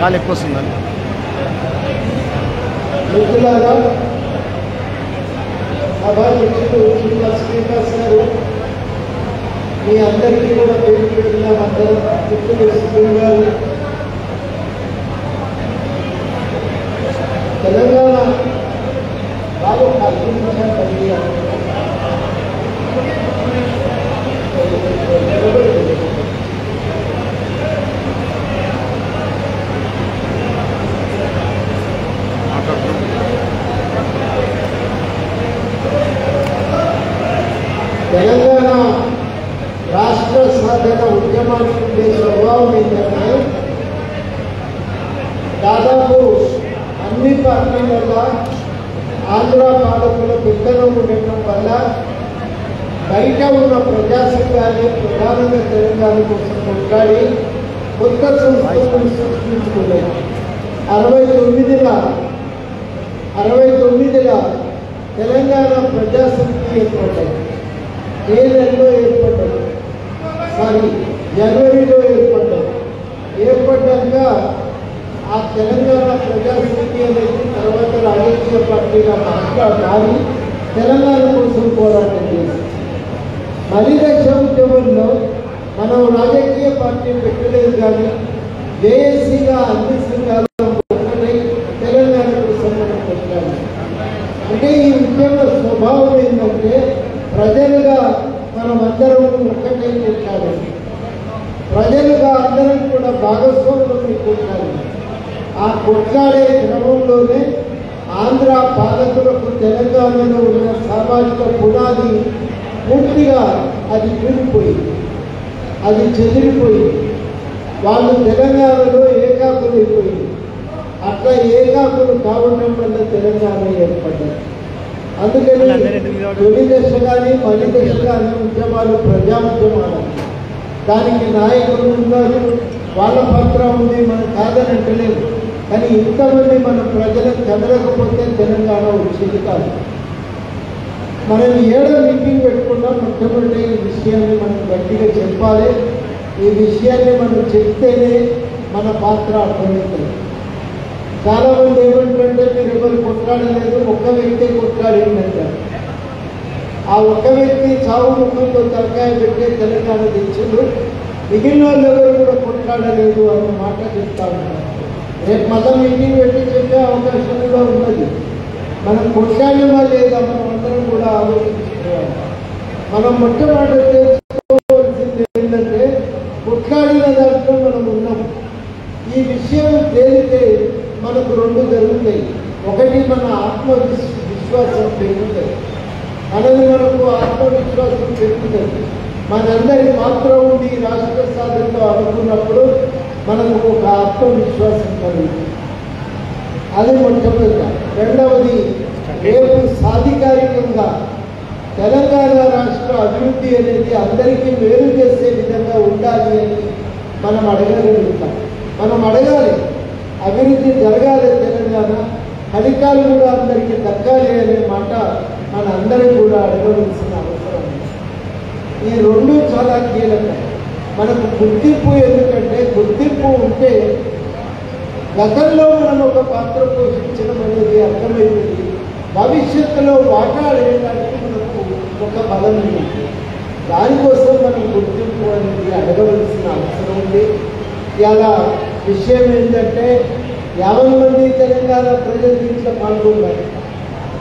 గాలి ఎక్కువ వస్తుందని. మిత్రులారా, సభాధ్యక్షుడు శ్రీనివాస్ గారు, మీ అందరికీ కూడా పేరు పెట్టిన అందరం మిత్రులు సుధీర్ గారు, తెలంగాణ బాగా 10 నిమిషాలు పనిచేయాలి. తెలంగాణ రాష్ట్ర సాధన ఉద్యమానికి ఉండే స్వభావం ఏంటంటే దాదాపు అన్ని పార్టీలలో ఆంధ్ర పాలకుల పెద్దనం ఉండటం వల్ల బయట ఉన్న ప్రజా సంఘాన్ని ప్రధానంగా తెలంగాణ కోసం కొట్లాడి కొత్త సంస్థలను సృష్టించుకున్నాయి. 69లో తెలంగాణ ప్రజా సమితి ఏర్పడ్డాయి. ఏ నెలలో ఏర్పడ్డాయి? జనవరిలో ఏర్పడ్డాయి. ఏర్పడ్డాక ఆ తెలంగాణ ప్రజా సమితి అనేది తర్వాత రాజకీయ పార్టీగా మారి తెలంగాణ కోసం పోరాటం చేసింది. మలి దశ ఉద్యమంలో మనం రాజకీయ పార్టీ పెట్టలేదు, కానీ జేఏసీగా అన్ని సంఘాలను తెలంగాణ కోసం మనం పెట్టాలి. అంటే ఈ ఉద్యమ స్వభావం ఏంటంటే ప్రజలుగా మనం అందరం ఒక్కటే కొట్టాలి, ప్రజలుగా అందరం కూడా భాగస్వాములను కొట్టాలి. ఆ కొట్లాడే క్రమంలోనే ఆంధ్ర పాలకులకు తెలంగాణలో ఉన్న సామాజిక పునాది పూర్తిగా అది కూలిపోయింది, అది చెదిరిపోయింది. వాళ్ళు తెలంగాణలో ఏకాకులైపోయింది. అట్లా ఏకాకులు కావడం వల్ల తెలంగాణ ఏర్పడ్డాయి. అందుకని తొలి దశ కానీ మలి దశ కానీ ఉద్యమాలు ప్రజా ఉద్యమాలు, దానికి నాయకులు ఉన్నారు, వాళ్ళ పాత్ర ఉంది, మనం కాదనంటలేదు. కానీ ఇంతమంది మన ప్రజలకు కదలకపోతే తెలంగాణ వచ్చేది కాదు. మనం 7వ మీటింగ్ పెట్టుకున్నా మొట్టమొదటి ఈ విషయాన్ని మనం గట్టిగా చెప్పాలి. ఈ విషయాన్ని మనం చెప్తేనే మన పాత్ర అర్థమవుతుంది. చాలామంది ఏమంటారంటే మీరు ఎవరు కొట్లాడలేదు, ఒక్క వ్యక్తి కొట్లాడిందంటారు. ఆ ఒక్క వ్యక్తి చావు ముఖంతో తలకాయ పెట్టే తెలంగాణ తెచ్చిండు, మిగిలిన వాళ్ళు ఎవరు కూడా కొట్లాడలేదు అన్న మాట చెప్తా ఉంటారు. రేపు మళ్ళీ మీటింగ్ పెట్టి చెప్పే అవకాశం కూడా ఉన్నది. మనం కొట్లాడమా లేదా మనం అందరం కూడా ఆలోచించుకోవాలి. మనం మొట్టమొదటి తెలుసుకోవాల్సింది ఏంటంటే కొట్లాడిన దాంట్లో మనం ఉన్నాం. ఈ విషయం తేలితే మనకు 2 జరుగుతాయి. ఒకటి, మన ఆత్మవిశ్వాసం పెరుగుతుంది, మనకు ఆత్మవిశ్వాసం పెరుగుతుంది. మనందరి పాత్ర ఉంది రాష్ట్ర సాధనలో అనుకున్నప్పుడు మనకు ఒక ఆత్మవిశ్వాసం కలుగుతుంది. అది మొట్టమొదటి. రెండవది, రేపు సాధికారికంగా తెలంగాణ రాష్ట్ర అభివృద్ధి అనేది అందరికీ మేలు చేసే విధంగా ఉండాలి అని మనం అడగగలుగుతాం. మనం అడగాలి, అభివృద్ధి జరగాలి, తెలంగాణ ఫలితాలు కూడా అందరికీ దక్కాలి అనే మాట మన అందరం కూడా అడగవలసిన అవసరం ఉంది. ఈ 2 చాలా కీలకం. మనకు గుర్తింపు, ఎందుకంటే గుర్తింపు ఉంటే గతంలో మనం ఒక పాత్ర పోషించడం అనేది అర్థమైంది. భవిష్యత్తులో వాటా అడగడానికి మనకు ఒక బలం ఉంది. దానికోసం మనం గుర్తింపు అనేది అడగవలసిన అవసరం ఉంది. ఇలా విషయం ఏంటంటే 50 మంది తెలంగాణ ప్రజలు దీంట్లో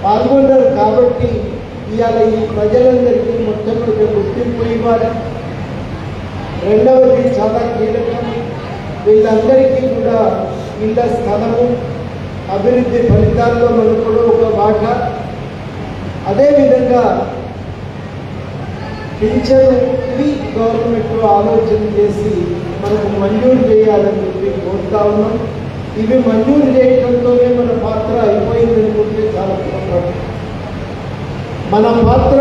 పాల్గొన్నారు కాబట్టి ఇవాళ ఈ ప్రజలందరికీ మొట్టమొదటి గుర్తింపు ఇవ్వాలి. రెండవది చాలా కీలకం, వీళ్ళందరికీ కూడా ఇళ్ళ స్థలము, అభివృద్ధి ఫలితాల్లో మనకు కూడా ఒక వాటా. అదేవిధంగా పింఛను ఇవి గవర్నమెంట్ ఆలోచన చేసి మనకు మంజూరు చేయాలని చెప్పి కోరుతా ఉన్నాం. ఇవి మంజూరు చేయడంతోనే మన పాత్ర అయిపోయింది అనుకుంటే చాలా పొరపాటు. మన పాత్ర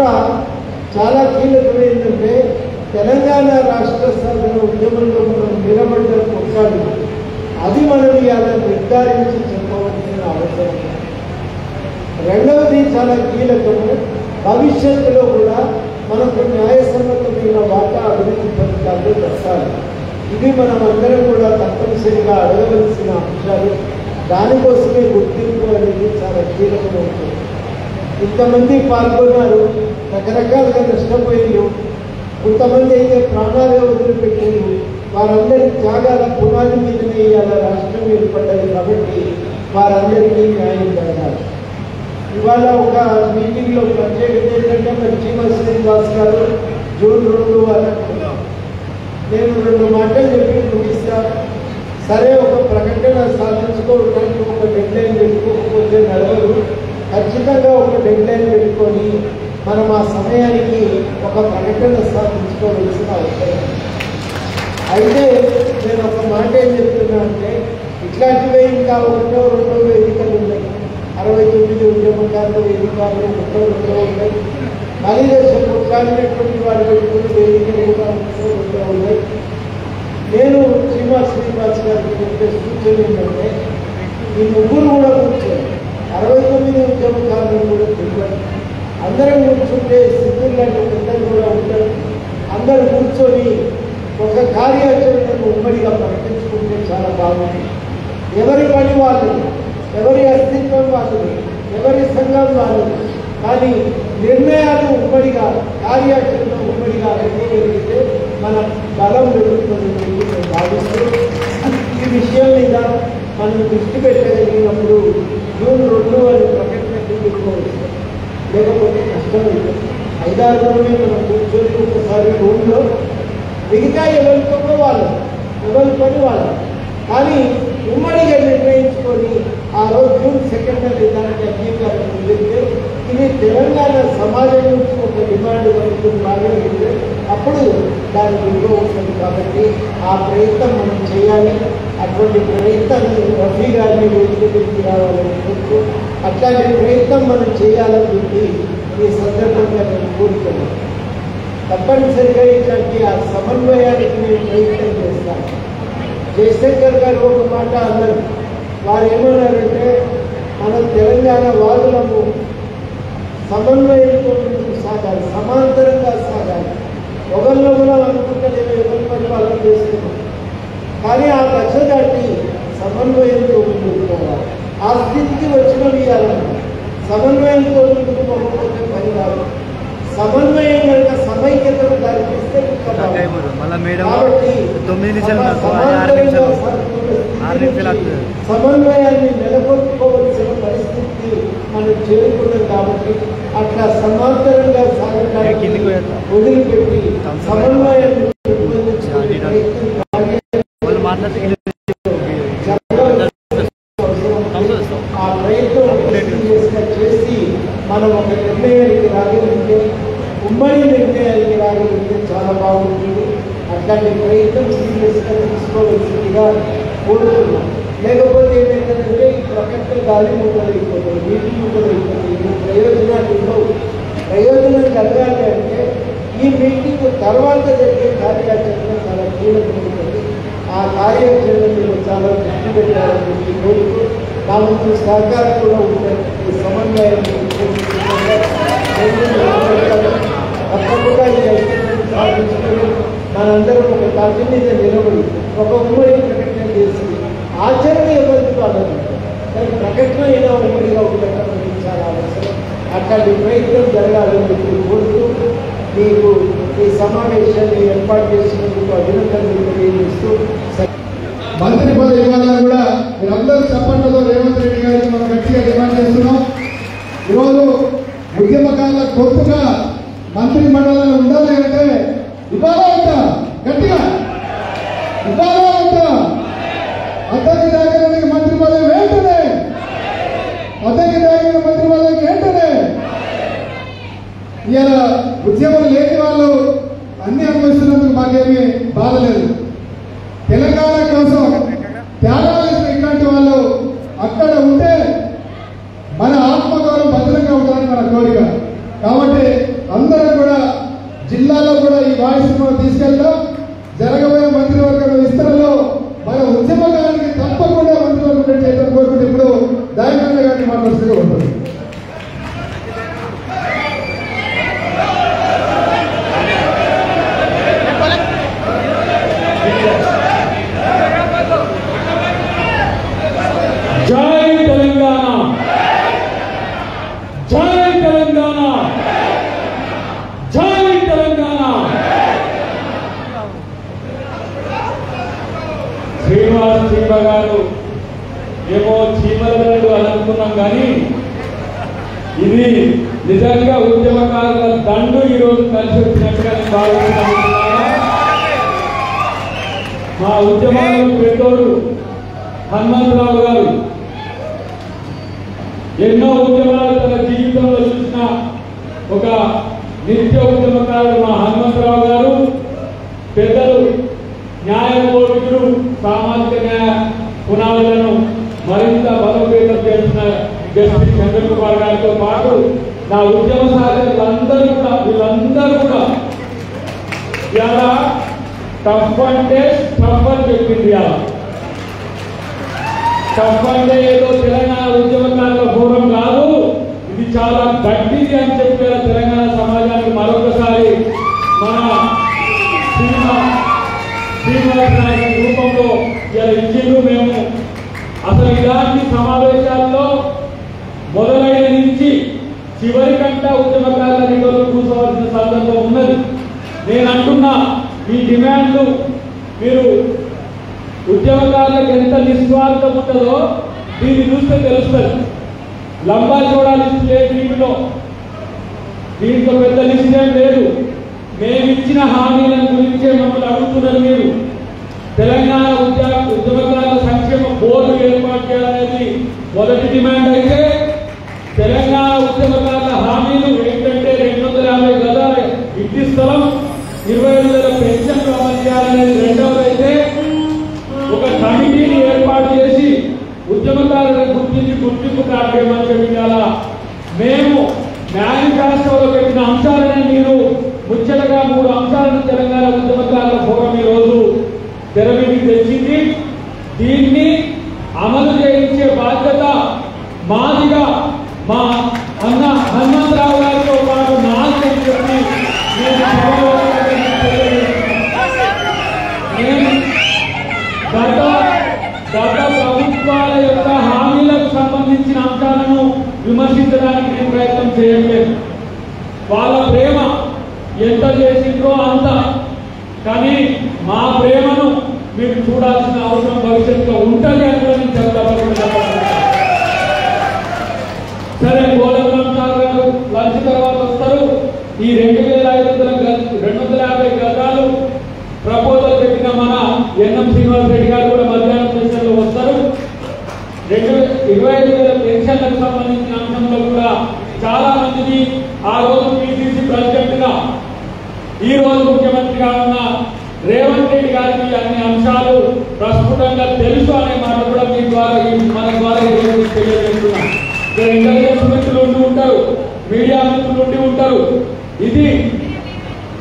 చాలా కీలకమైందంటే తెలంగాణ రాష్ట్ర సాధన ఉద్యమంలో మనం నిలబడ్డ కొట్లాడు, అది మనం ఇలా నిర్ధారించి చెప్పవలసిన అవసరం. రెండవది చాలా కీలకము, భవిష్యత్తులో కూడా మనకు న్యాయసమ్మతమైన వాటా అభివృద్ధి ఫలితాలు దక్కాలి. ఇది మనం అందరం కూడా తప్పనిసరిగా అడగవలసిన అంశాలు. దానికోసమే గుర్తింపు అనేది చాలా కీలకమవుతుంది. ఇంతమంది పాల్గొన్నారు, రకరకాలుగా నష్టపోయారు, కొంతమంది అయితే ప్రాణాలు వదిలిపెట్టారు. వారందరి త్యాగాల పునాది మీదనే ఇవాళ రాష్ట్రం ఏర్పడ్డది కాబట్టి వారందరికీ న్యాయం జరగాలి. ఇవాళ ఒక మీటింగ్లో ప్రత్యేకత ఏంటంటే మరి చీమ శ్రీనివాస్ గారు జూన్ 2 అని అంటున్నాం. నేను 2 మాటలు చెప్పి ముగిస్తాను. సరే, ఒక ప్రకటన సాధించుకోవడానికి ఒక డెడ్లైన్ పెట్టుకోకపోతే నడవదు. ఖచ్చితంగా ఒక డెడ్లైన్ పెట్టుకొని మనం ఆ సమయానికి ఒక ప్రకటన సాధించుకోవాల్సిన అవసరం. అయితే నేను ఒక మాట ఏం చెప్తున్నా అంటే, ఇట్లాంటివే ఇంకా 1-2 వేదికలు ఉన్నాయి. 69 ఉద్యమకారుల వేదికలు 1-2 ఉన్నాయి. మళ్ళీ దేశం కొట్లాడినటువంటి వారు పెట్టుకుని వేదికలు కూడా 1-2 ఉన్నాయి. నేను శ్రీనివాస్ గారికి చెప్పే సూచన ఏంటంటే, ఈ ముగ్గురు కూడా కూర్చొని 69 ఉద్యమకారులను కూడా తెలియదు. అందరం కూర్చుంటే సిద్ధులు లాంటి పెద్దలు కూడా ఉంటారు. అందరూ కూర్చొని ఒక కార్యాచరణను ఉమ్మడిగా ప్రకటించుకుంటే చాలా బాగుంటుంది. ఎవరి పని వాళ్ళది, ఎవరి అస్తిత్వం వాళ్ళది, ఎవరి సంఘం వాళ్ళది. కానీ నిర్ణయాలు ఉమ్మడిగా, కార్యాచరణ ఉమ్మడిగా చేయగలిగితే మన బలం పెరుగుతుందని నేను భావిస్తూ, ఈ విషయం మీద మనం దృష్టి పెట్టగలిగినప్పుడు జూన్ 2 అని ప్రకటన తీసుకోవచ్చు. లేకపోతే కష్టమైంది. 5-6 రోజులు మనం కూర్చొని ఒకసారి రూమ్లో మిగతా ఎవరితో వాళ్ళు, ఎవరి పని వాళ్ళు, కానీ ఉమ్మడిగా నిర్ణయించుకొని ఆ రోజు జూన్ 2 దానికి అంగీకారం చెప్తే ఇది తెలంగాణ సమాజం నుంచి ఒక డిమాండ్ వస్తుంది బాగా, అప్పుడు దాని విలువ ఉంటుంది. కాబట్టి ఆ ప్రయత్నం మనం చేయాలి. అటువంటి ప్రయత్నాన్ని రఫీ గారిని వేదికకి రావాలని చెప్తూ అట్లాంటి ప్రయత్నం మనం చేయాలని చెప్పి ఈ సందర్భంగా నేను కోరుతున్నాను. తప్పనిసరిగా ఇట్లాంటి ఆ సమన్వయానికి నేను ప్రయత్నం చేస్తాను. జయశంకర్ గారు ఒక మాట అన్నారు. వారు ఏమన్నారంటే, మనం తెలంగాణ వాదులను సమన్వయంతో సాగాలి, సమాంతరంగా సాగాలి. ఒకరిలో కూడా అనుకుంటే నేను ఎవరి పని వాళ్ళు చేస్తున్నాను, కానీ ఆ దశ దాటి సమన్వయంతో ముందుకోవాలి. ఆ స్థితికి వచ్చిన ఇవ్వాలన్నా సమన్వయంతో ముందుకు పోకపోతే పని కాదు. సమన్వయం కనుక సమైక్యతను దారిపిస్తే సమన్వయాన్ని నెలకొల్పుకోవలసిన పరిస్థితి మనం చేరుకున్నాం. కాబట్టి అట్లా సమాంతరంగా సాగడానికి వదిలిపెట్టి సమన్వయాన్ని ఆ ప్రయత్నం చేసి మనం ఒక నిర్ణయానికి రాగలిగితే, ఉమ్మడి నిర్ణయానికి రాగలిగితే చాలా బాగుంటుంది. అట్లాంటి ప్రయత్నం సీరియస్గా తీసుకోవాల్సిందిగా కోరుతున్నాం. లేకపోతే ఏమైందంటే ఈ ప్రకటన గాలి మొదలైపోతుంది, మీటింగ్ మొదలైపోతుంది, ప్రయోజనాలు ఉండవు. ప్రయోజనం కలగాలి అంటే ఈ మీటింగ్ తర్వాత జరిగే కార్యాచరణ చాలా కీలకమైనది. ఆ కార్యాచరణ మీరు చాలా దృష్టి పెట్టాలని కోరుతూ నా ముందు సహకారం కూడా ఉంటాయి. ఈ సమన్వయాన్ని తప్పకుండా ఈ ఐక్యతను సాధించుకొని మనందరం ఒక తాటి మీద నిలబడి ఒక ఉమ్మడి ప్రకటన చేసి ఆచరణ ఎవరికి వాళ్ళని దాని ప్రకటన అయినా ఉమ్మడిగా ఉండటం అనేది చాలా అవసరం. అట్లాంటి ప్రయత్నం జరగాలని చెప్పి కోరుతూ మీకు ఈ సమావేశాన్ని ఏర్పాటు చేసినందుకు అభినందనలు తెలియజేస్తూ, మంత్రి పదవి ఇవ్వాలని కూడా మీరందరూ చప్పట్లతో రేవంత్ రెడ్డి గారికి మనం గట్టిగా డిమాండ్ చేస్తున్నాం. ఈరోజు ఉద్యమకారుల గొప్పగా మంత్రి మండలంలో ఉండాలి అంటే ఇవ్వాలా ఉంటా, గట్టిగా ఇవ్వాలా ఉంటా. అతనికి దగ్గర మంత్రి పదవి వెంటనే, అతనికి దగ్గర మంత్రి పదవి వెంటనే. ఇలా ఉద్యమం లేని వాళ్ళు అన్ని అనుభవిస్తున్నందుకు మాకేమీ బాధ లేదు. తెలంగాణ కోసం త్యాగాలు ఇట్లాంటి వాళ్ళు అక్కడ ఉంటే మన ఆత్మగౌరవం భద్రంగా ఉండాలని మన కోరిక. కాబట్టి అందరూ కూడా జిల్లాలో కూడా ఈ వాయిస్ తీసుకెళ్తాం. జరగబోయే మంత్రివర్గ విస్తరణలో మన ఉద్యమకానికి తప్పకుండా మంత్రివర్గం చేయడం కోరుకుంటే ఇప్పుడు దయాకరణ గారిని మాట్లాడుతూ ఉంటుంది. ఏమో చీమల దండు అని అనుకున్నాం, కానీ ఇది నిజంగా ఉద్యమకారుల దండు ఈరోజు కలిసి వచ్చినట్టుగా నేను భావిస్తున్నాను. మా ఉద్యమాలకు పెద్దోడు హనుమంతరావు గారు ఎన్నో ఉద్యమాలు తన జీవితంలో చూసిన ఒక నిత్య ఉద్యమకారుడు మా హనుమంతరావు గారు. పెద్దలు న్యాయమూర్తులు సామాజిక న్యాయ పునాదులను మరింత బలోపేతం చేసిన జస్టిస్ చంద్రకుమార్ గారితో పాటు నా ఉద్యమ వీళ్ళందరూ కూడా ఇలా టఫ్ అంటే టఫ్ అని చెప్పింది. ఇలా టఫ్ అంటే ఏదో తెలంగాణ ఉద్యమకారుల ఫోరం కాదు, ఇది చాలా గట్టిది అని చెప్పి తెలంగాణ సమాజానికి మరొకసారి మన శ్రీనివాస నాయకుడి రూపంలో ఇలా ఇచ్చిండ్రు. మేము అసలు ఇలాంటి సమావేశాల్లో మొదలైన నుంచి చివరికంటా ఉద్యమకారుల నిధులు కూర్చోవలసిన సందర్భం ఉన్నది. నేను అంటున్నా, ఈ డిమాండ్లు మీరు ఉద్యమకారులకు ఎంత నిస్వార్థం ఉంటుందో దీన్ని చూస్తే తెలుస్తుంది. లంబా చోడా లిస్టు లేదు దీంట్లో పెద్ద లిస్ట్ ఏం లేదు. మేమిచ్చిన హామీలను గురించే మమ్మల్ని అడుగుతున్నారు మీరు. తెలంగాణ ఉద్యమకారుల సంక్షేమ బోర్డు ఏర్పాటు చేయాలనేది మొదటి డిమాండ్ అయితే, తెలంగాణ ఉద్యమకారుల హామీలు ఏంటంటే 250 గజాల ఇంటి స్థలం, 25,000 పెన్షన్లు అమలు చేయాలనేది రెండవదైతే, ఒక కమిటీని ఏర్పాటు చేసి ఉద్యమకారులను గుర్తింపు కార్యక్రమం చెప్పాల. మేము మేనిఫెస్టోలో పెట్టిన అంశాలను మీరు ముచ్చటగా 3 అంశాలను తెలంగాణ ఉద్యమకారుల ఫోరం ఈ రోజు తెర మీదకి తెచ్చింది. దీన్ని అమలు చేయించే బాధ్యత మాదిగా మా అన్న హనుమంతరావు గారితో పాటు నాలుగు చెప్పి గత ప్రభుత్వాల యొక్క హామీలకు సంబంధించిన అంశాలను విమర్శించడానికి నేను ప్రయత్నం చేయట్లేదు. వాళ్ళ ప్రేమ ఎంత చేసిండ్రో అంత, కానీ మా ప్రేమను మీరు చూడాల్సిన అవసరం భవిష్యత్తులో ఉంటుంది అని కూడా నేను చెప్పాలి. సరే, గోలగులం సార్ గారు లంచ్ తర్వాత వస్తారు. ఈ 2,250 గజాలు ప్రపోజల్ పెట్టిన మన ఎన్ఎం శ్రీనివాస్ రెడ్డి గారు కూడా మధ్యాహ్నం సెషన్లో వస్తారు. 25,000 పెన్షన్లకు సంబంధించిన అంశంలో కూడా చాలా మందిని ఆ రోజు పిసిసి ప్రెసిడెంట్ గా, ఈ రోజు ముఖ్యమంత్రిగా ఉన్న రేవంత్ రెడ్డి గారికి అన్ని అంశాలు ప్రస్ఫుటంగా తెలుసు అనే మాట కూడా మీ ద్వారా మన ద్వారా తెలియజేస్తున్నాం. ఇంటెలిజెన్స్ మిత్రులు ఉండి ఉంటారు, మీడియా మిత్రులు ఉండి ఉంటారు. ఇది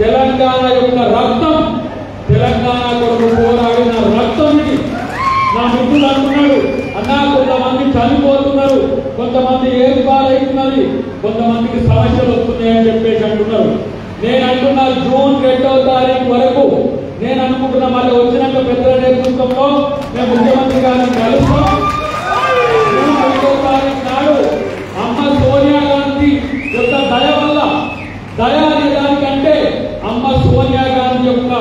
తెలంగాణ యొక్క రక్తం, తెలంగాణ కొరకు పోరాడిన రక్తం. ఇది నా మిత్రులు అంటున్నాడు, అన్నా కొంతమంది చనిపోతున్నారు, కొంతమంది ఏర్పాలవుతున్నది, కొంతమందికి సమస్యలు వస్తున్నాయని చెప్పేసి అంటున్నారు. నేను అంటున్నా, జూన్ 2వ తారీఖు వరకు నేను అనుకుంటున్నా, మళ్ళీ వచ్చినాక పెద్దల నేతృత్వంలో మేము ముఖ్యమంత్రి గారిని కలుస్తాం. జూన్ 2వ తారీఖు నాడు అమ్మ సోనియా గాంధీ యొక్క దయ వల్ల, దయ అనే దానికంటే అమ్మ సోనియా గాంధీ యొక్క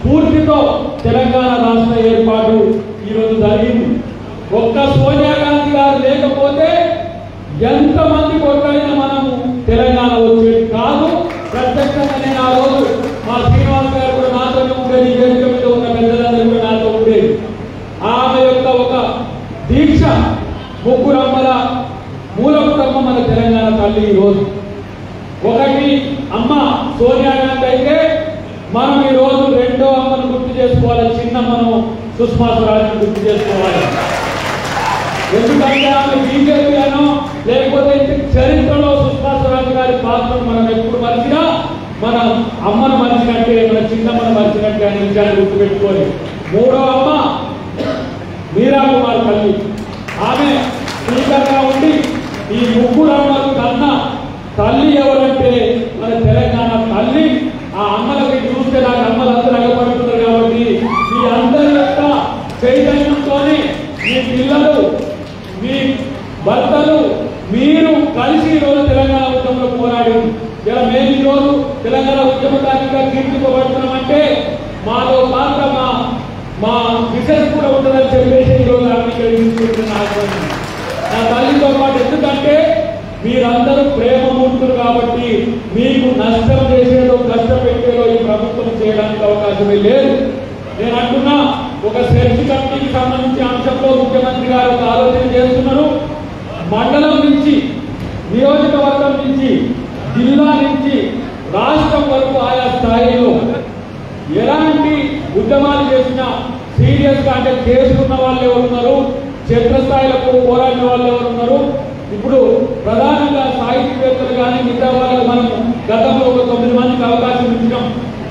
పూర్తితో తెలంగాణ రాష్ట్ర ఏర్పాటు ఈరోజు జరిగింది. ఒక్క సోనియా గాంధీ గారు లేకపోతే ఎంతమంది కొట్టాయినా మనము తెలంగాణ వచ్చేది కాదు. ప్రత్యక్షంగా నేను ఆ రోజు మా శ్రీనివాస్ గారు కూడా నాతోనే ఉండేది, వేదిక మీద ఉన్న పెద్దలందరూ కూడా నాతో ఉండేది. ఆమె యొక్క ఒక దీక్ష, ముగ్గురు అమ్మల మూలపుటమ్మ మన తెలంగాణ తల్లి. ఈరోజు ఒకటి అమ్మ సోనియా గాంధీ అయితే, మనం ఈరోజు రెండో అమ్మను గుర్తు చేసుకోవాలి, చిన్నమ్మను సుష్మా స్వరాజ్ని గుర్తు చేసుకోవాలి. ఎందుకంటే ఆమె బీజేపీ అనో లేకపోతే చరిత్రలో సుష్మా స్వరాజ్ గారి పాత్రను మనం ఎప్పుడు మరిచినా మన అమ్మను మరిచినట్టే, మన చిన్నమ్మను మరిచినట్టే అనే విషయాన్ని గుర్తుపెట్టుకోవాలి. మూడో అమ్మ మీరా కుమార్ తల్లి. ఆమె స్పీకర్గా ఉండి ఈ ముగ్గురు అమ్మలు కన్నా తల్లి ఎవరంటే మన తెలంగాణ తల్లి. ఆ అమ్మలకి చూస్తే నాకు అమ్మలందరూ అగపడుతున్నారు. కాబట్టి మీ అందరి యొక్క చైతన్యంతోనే మీ పిల్లలు, మీ భర్తలు, మీరు కలిసి ఈరోజు తెలంగాణ ఉద్యమంలో పోరాడి ఇలా మేము ఈరోజు తెలంగాణ ఉద్యమకారిగా కీర్తింపబడుతున్నామంటే మాలో పాత్ర మా విశేష కూడా ఉంటుందని చెప్పేసి ఈరోజు అంగీకరించుకుంటున్నాం. చేసింది నా తల్లితో పాటు. ఎందుకంటే మీరందరూ ప్రేమమూర్తులు కాబట్టి మీకు నష్టం చేసేదో కష్టపెట్టేదో ఈ ప్రభుత్వం చేయడానికి అవకాశమే లేదు. నేను అంటున్నా, ఒక సెర్చ్ కమిటీకి సంబంధించిన అంశంలో ముఖ్యమంత్రి గారు ఒక ఆలోచన చేస్తున్నారు. మండలం నుంచి, నియోజకవర్గం నుంచి, జిల్లా నుంచి రాష్ట్రం వరకు ఆయా స్థాయిలో ఎలాంటి ఉద్యమాలు చేసినా సీరియస్ గా, అంటే కేసులు ఉన్న వాళ్ళు ఎవరు ఉన్నారు, క్షేత్రస్థాయిలకు పోరాడిన వాళ్ళు ఎవరు ఉన్నారు, ఇప్పుడు ప్రధానంగా సాహిత్యవేత్తలు కానీ మిగతా వాళ్ళకి మనం గతంలో ఒక 9 మందికి అవకాశం ఇచ్చినాం.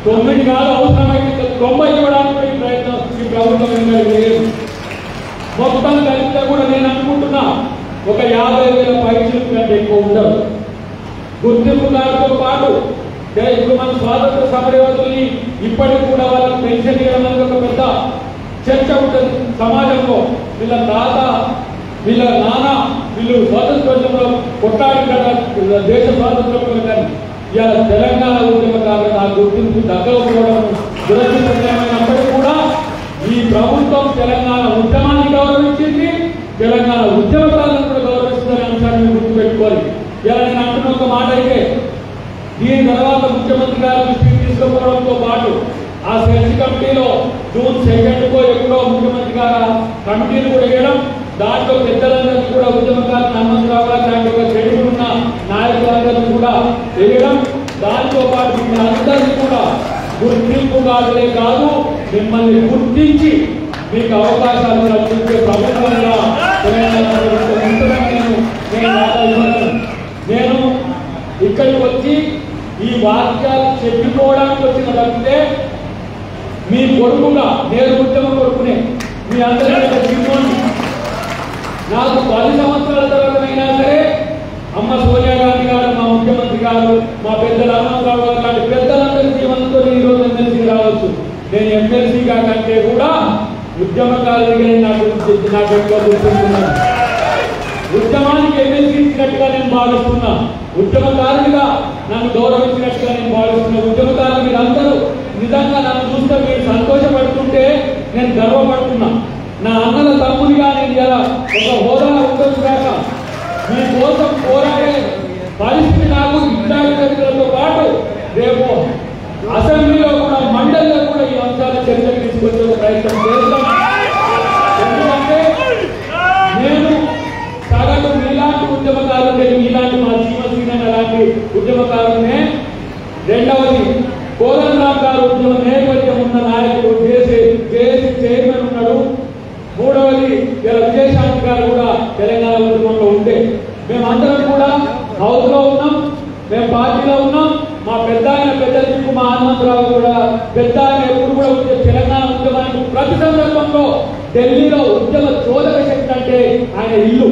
9 కాదు, అవసరమైతే 90 ఇవ్వడానికి ఈ ప్రయత్నం ఈ ప్రభుత్వం లేదు. మొత్తం కలిపితే కూడా నేను అనుకుంటున్నా ఒక 50,000 పైసలు కంటే ఎక్కువ ఉండదు. గుర్తింపుదారుతో పాటు ఇప్పుడు మన స్వాతంత్ర సమరయోధుల్ని ఇప్పటికి కూడా వాళ్ళకి పెన్షన్ ఇవ్వడం అనేది ఒక పెద్ద చర్చ ఉంటుంది సమాజంలో. వీళ్ళ తాత, వీళ్ళ నాన్న, వీళ్ళు స్వాతంత్రోద్యమంలో కొట్టాడు కదా, దేశ స్వాతంత్రంలో. కానీ ఇవాళ తెలంగాణ ఉద్యమకారులు ఆ గుర్తింపు దక్కకపోవడం దురదృష్టకరమైనప్పటికీ కూడా ఈ ప్రభుత్వం తెలంగాణ ఉద్యమాన్ని గౌరవించింది, తెలంగాణ ఉద్యమకారులను కూడా గౌరవిస్తుందనే అంశాన్ని గుర్తుపెట్టుకోవాలి. ఇలా నేను అంటున్న ఒక మాట అయితే, దీని తర్వాత ముఖ్యమంత్రి గారు దృష్టికి తీసుకుపోవడంతో పాటు ఆ సెర్చ్ కమిటీలో జూన్ 2 ఎప్పుడో ముఖ్యమంత్రి గారు కమిటీలు కూడా వేయడం, దాంట్లో పెద్దలందరినీ కూడా ఉద్యమకారులు హనుమంతరావు గారు లాంటి ఒక క్రెడిట్ ఉన్న నాయకులందరినీ కూడా వేయడం, దాంతో పాటు మిమ్మల్ని కూడా గుర్తింపు కాదులే కాదు, మిమ్మల్ని గుర్తించి మీకు అవకాశాలు కల్పించే ప్రభుత్వంగా నేను ఇక్కడికి వచ్చి ఈ వాక్యాలు చెప్పుకోవడానికి వచ్చిన తప్పితే మీ కొడుకుగా, నేను ఉద్యమ కొడుకునే, మీ అందరి తీసుకోండి. నాకు 10 సంవత్సరాల తర్వాత అయినా సరే అమ్మ సోనియా గాంధీ గారు, మా ముఖ్యమంత్రి గారు, మా పెద్దలు హనుమంతరావు గారు లాంటి పెద్దలందరి జీవనంతో ఈరోజు ఎమ్మెల్సీ రావచ్చు. నేను ఎమ్మెల్సీగా కంటే కూడా ఉద్యమకారుడిగా నాకు గుర్తిస్తున్నాను. ఉద్యమానికి ఎమ్మెల్సీ ఇచ్చినట్టుగా నేను భావిస్తున్నా, ఉద్యమకారుడిగా నన్ను గౌరవించినట్టుగా నేను భావిస్తున్నా. ఉద్యమకారులు మీరందరూ నిజంగా నన్ను చూస్తే మీరు సంతోషపడుతుంటే నేను గర్వపడుతున్నా. నా అన్నల తమ్ముడిగా నేను ఇలా ఒక హోదా ఉండొచ్చు కాక మీ కోసం పోరాడే పరిస్థితి నాకు విద్యార్థులతో పాటు రేపు అసెంబ్లీలో కూడా, మండలిలో కూడా ఈ అంశాల చర్చకు తీసుకొచ్చే ప్రయత్నం చేస్తాం. ఎందుకంటే నేను సగటు మీలాంటి ఉద్యమకారులే, మీలాంటి మా జీవశ్రీనన్న లాంటి ఉద్యమకారులనే. రెండవది, కోదండరాం గారు ఉద్యమ నేపథ్యం ఉన్న నాయకుడు, జేఏసీ చైర్మన్ ఉన్నాడు. మూడవది, విజయశాంతి గారు కూడా తెలంగాణ ఉద్యమంలో ఉంటే మేమందరం కూడా హౌస్ లో ఉన్నాం, మేము పార్టీలో ఉన్నాం. మా పెద్ద దిక్కు మా హనుమంతరావు కూడా పెద్ద ఆయన ఎప్పుడు కూడా తెలంగాణ ఉద్యమానికి ప్రతి సందర్భంలో ఢిల్లీలో ఉద్యమ చోదక శక్తి అంటే ఆయన ఇల్లు.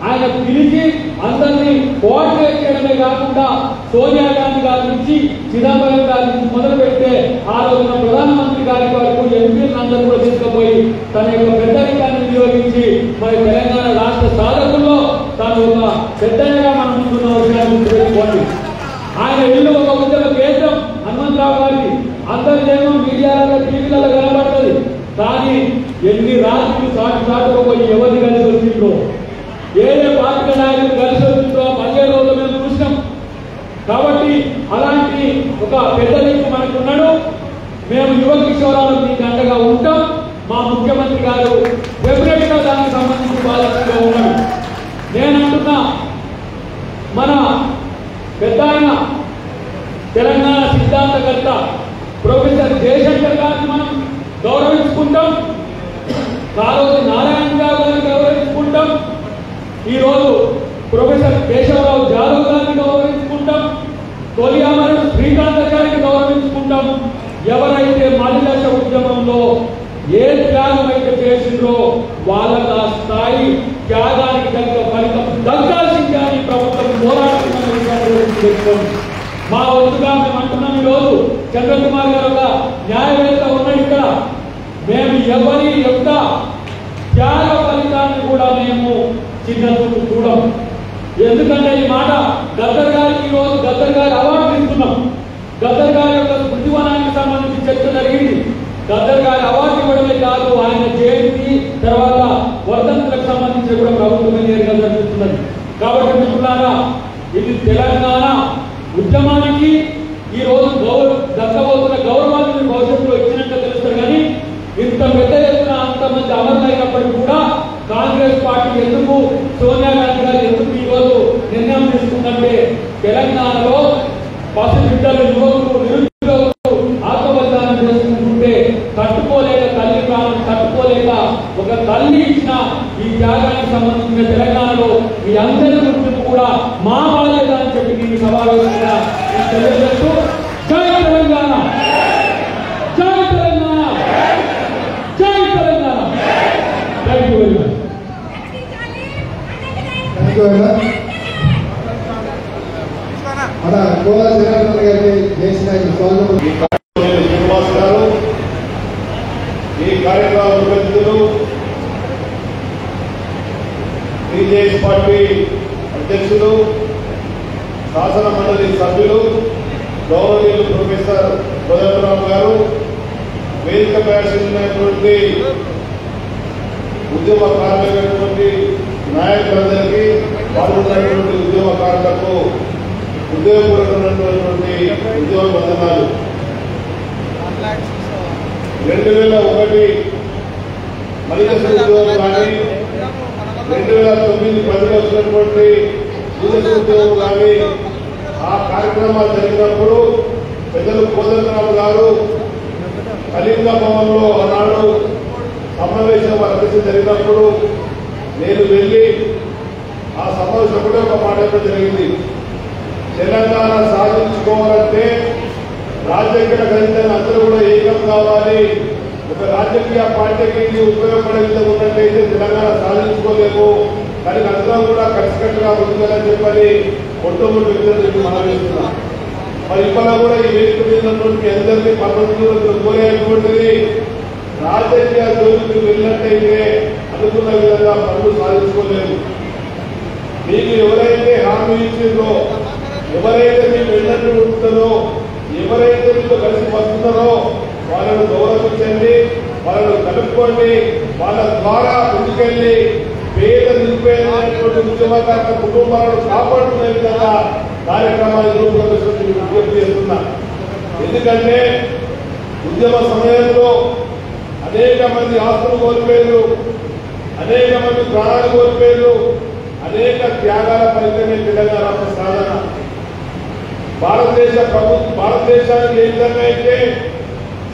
ఆయన పిలిచి అందరినీ కోఆర్డినేట్ చేయడమే కాకుండా సోనియా గాంధీ గారి నుంచి, చిదంబరం గారి నుంచి మొదలు పెడితే ఆ రోజున ప్రధానమంత్రి గారి వరకు ఎంపీలందరూ కూడా తీసుకుపోయి తన యొక్క పెద్దరికాన్ని వినియోగించి మరి తెలంగాణ రాష్ట్ర సాధకుల్లో తాను ఒక పెద్దగా మనం ముందున్న విషయాన్ని గుర్తుపెట్టుకోండి. ఆయన ఇల్లు ఒక ఉద్యమ కేంద్రం హనుమంతరావు గారికి. అందరిదేమో మీడియాలలో, టీవీలలో కనబడుతుంది. కానీ ఎన్ని రాత్రులు సాటుగా పోయి ఎవరిని కలిసి వచ్చిందో, ఏ పార్టీ నాయకులు కలిసి వచ్చిందో 15 రోజులు మేము చూసినాం. కాబట్టి అలాంటి ఒక పెద్ద దిక్కు మనకు ఉన్నాడు. మేము యువ కిషోరాలు మీకు అండగా ఉంటాం. మా ముఖ్యమంత్రి గారు డెఫినెట్ గా దానికి సంబంధించి బాధ్యతగా ఉన్నాడు. నేనంటున్నా, మన పెద్ద ఆయన తెలంగాణ సిద్ధాంతకర్త ప్రొఫెసర్ జయశంకర్ గారిని మనం గౌరవించుకుంటాం. కాళోజీ నారాయణ గారిని గౌరవించుకుంటాం. ఈరోజు ప్రొఫెసర్ కేశవరావు జాదవ్ గారిని గౌరవించుకుంటాం. తొలి అమరుడు శ్రీకాంత్ గారిని గౌరవించుకుంటాం. ఎవరైతే మలిదశ ఉద్యమంలో ఏ త్యాగం అయితే చేసిందో వాళ్ళకి ఆ స్థాయి త్యాగానికి తగ్గ ఫలితం దక్కాల్సిందే అని ప్రభుత్వం పోరాడుతున్న మా వంతుగా మేము అంటున్నాం. ఈరోజు చంద్రకుమార్ గారు ఒక న్యాయవేత్త ఉన్నాడు ఇక్కడ. మేము ఎవరి యొక్క త్యాగ ఫలితాన్ని కూడా మేము చిన్న చూడం. ఎందుకంటే ఈ మాట గద్దర్ గారికి ఈరోజు గద్దర్ గారి అవార్డు ఇస్తున్నాం. గద్దర్ గారి యొక్క స్మృతివనానికి సంబంధించి చర్చ జరిగింది. గద్దర్ గారి అవార్డు ఇవ్వడమే కాదు, ఆయన జయంతి తర్వాత వర్ధంతులకు సంబంధించి కాంగ్రెస్ పార్టీ ఎందుకు సోనియా గాంధీ గారు ఎందుకు ఈరోజు నిర్ణయం తీసుకుందంటే తెలంగాణలో పసిబిడ్డలు యువకులు నిరుద్యోగులు ఆత్మబలిదానం చేసుకుంటుంటే తట్టుకోలేక తల్లి ప్రాణం తట్టుకోలేక ఒక తల్లి ఇచ్చిన ఈ త్యాగానికి సంబంధించిన తెలంగాణలో మీ అందరి గుర్తింపు కూడా మా బాధ్యత అని చెప్పి నేను సమావేశంగా తెలియజేస్తూ జై తెలంగాణ, జై తెలంగాణ, జై Telangana. Thank you very much. మన గోవా జనార్దన్ గారిని చేసిన శ్రీనివాస్ గారు, ఈ కార్యక్రమ ప్రతినిధులు, టీజేఎస్ పార్టీ అధ్యక్షులు, శాసన మండలి సభ్యులు, గౌరవనీయులు ప్రొఫెసర్ కోదండరామ్ గారు, వేదిక ప్రయాసిస్తున్నటువంటి ఉద్యమకారులైనటువంటి నాయకులందరికీ, పాల్గొన్నటువంటి ఉద్యమకారులకు హృదయపూర్వకమైనటువంటి ఉద్యమ వందనాలు. 2001 మలిదశ ఉద్యమం కానీ, 2009 10 వచ్చినటువంటి భూదశ ఉద్యమం కానీ, ఆ కార్యక్రమాలు జరిగినప్పుడు పెద్దలు కోదండరామ్ గారు కళింగ భవన్లో ఆనాడు సమావేశం అధ్యక్ష జరిగినప్పుడు నేను వెళ్ళి ఆ సమావేశం ఒకటే ఒక మాట జరిగింది. తెలంగాణ సాధించుకోవాలంటే రాజకీయ గణితాన్ని అందరూ కూడా ఏకం కావాలి. ఒక రాజకీయ పార్టీకి ఉపయోగపడే విధంగా ఉన్నట్టయితే తెలంగాణ సాధించుకోలేము. దానికి అందరం కూడా కలిసికట్టుగా ముందుకెళ్ళని చెప్పని మొట్టమొదటి విధంగా మనం వేస్తున్నాం. మరి ఇప్పుడు కూడా ఈ వేదిక మీద ఉన్నటువంటి అందరినీ పర్వతంలో కోరేటువంటిది రాజకీయ జోలికి వెళ్ళినట్టయితే అనుకున్న విధంగా పనులు సాధించుకోలేము. మీకు ఎవరైతే హామీ ఇచ్చిందో, ఎవరైతే మీకు వెళ్ళట్టు ఉంటుందో, ఎవరైతే మీకు కలిసి వస్తున్నారో వాళ్ళను గౌరవించండి, వాళ్ళను కలుపుకోండి. వాళ్ళ ద్వారా ముందుకెళ్ళి పేద నిరుపేదైనటువంటి ఉద్యమకారుల కుటుంబాలను కాపాడుకునే విధంగా కార్యక్రమాలు రూపొందించి విజ్ఞప్తి చేస్తున్నా. ఎందుకంటే ఉద్యమ సమయంలో అనేక మంది ఆస్తులు కోల్పోయారు, అనేక మంది ప్రాణాలు కోల్పోయారు, అనేక త్యాగాల ఫలితమే తెలంగాణ సాధన. భారతదేశానికి ఏ విధంగా అయితే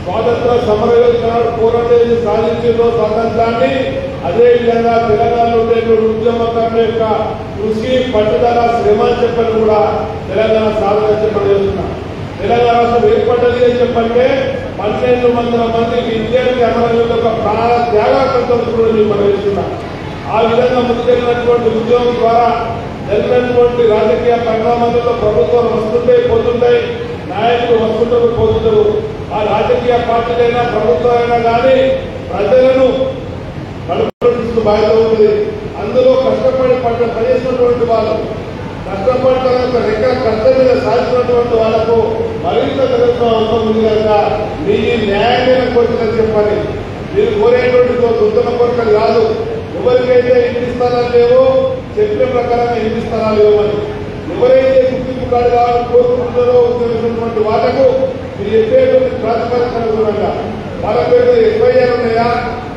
స్వాతంత్ర సమరయోధులు పోరాటం సాధించిందో స్వాతంత్రాన్ని, అదేవిధంగా తెలంగాణలో ఉండేటువంటి ఉద్యమకారుల యొక్క కృషి, పట్టుదల, శ్రమ చెప్పని కూడా తెలంగాణ సాధన చెప్పడం చేస్తున్నా. తెలంగాణ రాష్ట్రం ఏర్పడ్డది అని చెప్పంటే 1200 మంది విద్యార్థి అమరవీరుల యొక్క ప్రాణ త్యాగాలతో కూడా నేను మనవిస్తున్నా. ఆ విధంగా ముందుకెళ్ళినటువంటి ఉద్యమం ద్వారా జరిగినటువంటి రాజకీయ పరిణామాలలో ప్రభుత్వాలు వస్తుంటాయి, పోతుంటాయి, నాయకులు వస్తుంటారు, పోతుంటారు. ఆ రాజకీయ పార్టీలైనా ప్రభుత్వాలైనా కానీ ప్రజలను నడుపుతూ బాధ్యత ఉంటుంది. అందులో కష్టపడి పనిచేసినటువంటి వాళ్ళు, కష్టపడి తన యొక్క రెక్కల కష్టం మీద సాధించినటువంటి వాళ్ళకు మరింత తెలుగుతున్న అవసరం ఉంది కనుక మీ న్యాయమైన కోరికలు చెప్పాలి. మీరు కోరేటువంటి ఉత్తమ కోరికలు కాదు. ఎవరికైతే ఇంటి స్థానాలు లేవో చెప్పిన ప్రకారంగా ఇంటి స్థానాలు లేవని, ఎవరైతే గుర్తింపు కార్డు కావాలని కోరుకుంటారో ఉద్యోగిస్తున్నటువంటి వాళ్ళకు మీరు చెప్పేటువంటి ప్రాతిపదికన అనుగుణంగా వాళ్ళ పేరు ఎఫ్ఐఆర్ ఉన్నాయా,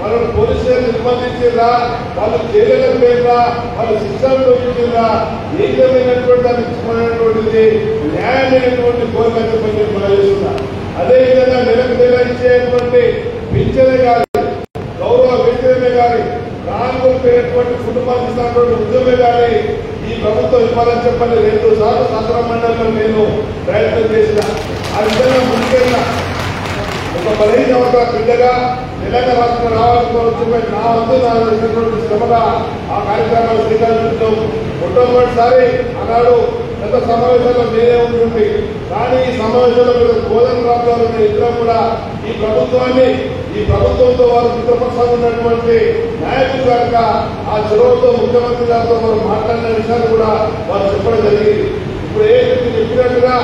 వాళ్ళని పోలీస్ స్టేషన్ నిర్బంధించిందా, వాళ్ళు జైలులకు పోయిందా, వాళ్ళు శిక్షణలో ఇచ్చిందా, ఏ విధమైనటువంటి దాన్ని తీసుకునేటువంటిది న్యాయమైనటువంటి కోరిక చెప్పని మనం చేస్తున్నా. అదేవిధంగా నెలకు నెల ఇచ్చేటువంటి పింఛనే కానీ, గౌరవ వేతనమే కానీ, రాను పేరుటువంటి కుటుంబానికి ఇస్తున్నటువంటి ఉద్యమే కానీ ఈ ప్రభుత్వం ఇవ్వాలని చెప్పని 2 సార్లు శాసన మండలిలో నేను ప్రయత్నం చేసిన. ఆ విధంగా ముందుకెళ్ళిన ఒక 15 సంవత్సరాల బిడ్డగా తెలంగాణ రాష్ట్రం రావాలని నా వంతు నాటువంటి శ్రమగా ఆ కార్యక్రమాలు శ్రీకారం. మొట్టమొదటిసారి ఆనాడు గత సమావేశంలో నేనే ఉంటుంది, కానీ ఈ సమావేశంలో కోదండరామ్ గారు ఇద్దరం కూడా ఈ ప్రభుత్వంతో వారు మిత్రపక్షంగా ఉన్నటువంటి నాయకులు కనుక ఆ చొరవతో ముఖ్యమంత్రి గారితో వారు మాట్లాడిన విషయాలు కూడా వారు చెప్పడం జరిగింది. ఇప్పుడు ఏ చెప్పినట్టుగా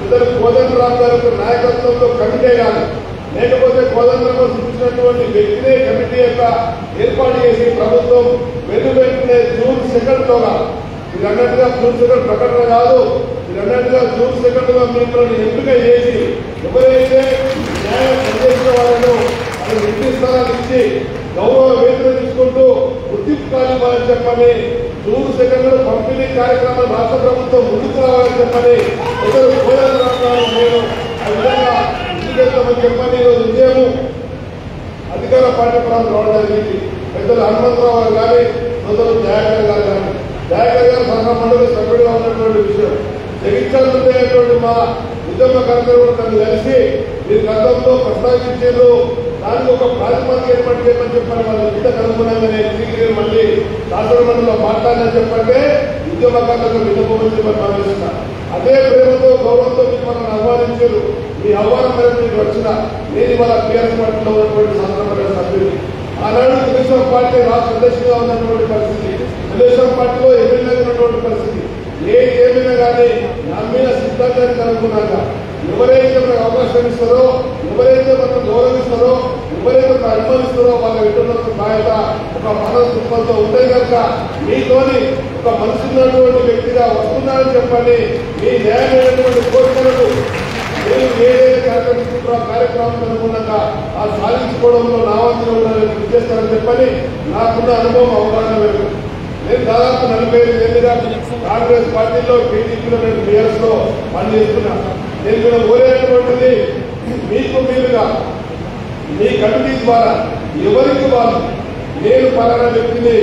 ఇద్దరు కోదండరామ్ గారి నాయకత్వంలో కమిటీ కానీ, లేకపోతే కోదండరామ్ సూచించినటువంటి వ్యక్తినే కమిటీ యొక్క ఏర్పాటు చేసి ప్రభుత్వం వెనువెంటనే జూన్ 2 మీరు అన్నట్టుగా జూన్ 2 ప్రకటన కాదు, మీరు అన్నట్టుగా జూన్ 2 మిమ్మల్ని ఎంపిక చేసి ఎవరైతే న్యాయం పనిచేసిన వాళ్ళను ఇంటి స్థలాలు ఇచ్చి గౌరవ వేతనం తీసుకుంటూ గుర్తింపు కార్డు ఇవ్వాలని చెప్పని 100 సెకండ్లు పంపిణీ కార్యక్రమాలు రాష్ట్ర ప్రభుత్వం ముందుకు రావాలని చెప్పని ఇద్దరు కోదండరావు నేను ఆ విధంగా ముందుకెళ్తామని చెప్పని ఈరోజు ఉదయం అధికార పార్టీ ప్రాంతం రావడం జరిగింది. పెద్దలు హనుమంతరావు గారు కానీ సోదరు దయాకర్ గారు కానీ దయాకర్ గారు సహా మండలి సభ్యుడిగా ఉన్నటువంటి విషయం జగించాలనేటువంటి మా ఉద్యమకర్తలు తను కలిసి మీరు గతంలో ప్రస్తావించారు దానికి ఒక ప్రాతిపదిక ఏర్పాటు చేయమని చెప్పని వాళ్ళ బిడ్డ కనుగొనగానే తిరిగి మళ్ళీ శాసనమండలిలో మాట్లాడాలని చెప్పంటే ఉద్యమకర్తలకు విన్నపమని చెప్పని భావిస్తున్నా. అదే ప్రేమతో గౌరవంతో మిమ్మల్ని ఆహ్వానించారు. మీ ఆహ్వానం మేరకు మీకు వచ్చిన నేను ఇవాళ టీఆర్ఎస్ పార్టీలో ఉన్నటువంటి శాసనమండలి సభ్యులు ఆనాడు తెలుగుదేశం పార్టీ రాష్ట్ర అధ్యక్షుడిగా ఉన్నటువంటి పరిస్థితి, తెలుగుదేశం పార్టీలో ఎమ్మెల్యేగా ఉన్నటువంటి పరిస్థితి, ఏమైనా కానీ నమ్మిన సిద్ధాంతానికి అనుకున్నాక ఎవరైతే మనకు అవకాశం ఇస్తారో, ఎవరైతే మనకు గౌరవిస్తారో, ఎవరైతే మనకు అనుమానిస్తారో వాళ్ళ వింటున్న బాధ్యత ఒక మనసు దృక్పథంతో ఉంటే కనుక మీతోని ఒక మనసు ఉన్నటువంటి వ్యక్తిగా వస్తున్నారని చెప్పండి. మీ న్యాయమైనటువంటి కోరికలకు మీరు ఏదైతే కార్యక్రమం అనుకున్నాక ఆ సాధించుకోవడంలో నా వంతులు ఉండాలని కృషి చేస్తారని చెప్పని నాకున్న అనుభవం అవగాహన లేదు. నేను దాదాపు 45 ఏళ్ళుగా కాంగ్రెస్ పార్టీలో టీడీపీలో నేను టీఆర్ఎస్ లో పనిచేస్తున్నా. నేను కూడా కోరేటువంటిది మీకు మీరుగా మీ కమిటీ ద్వారా ఎవరికి వాళ్ళు నేను పలానా వ్యక్తిని,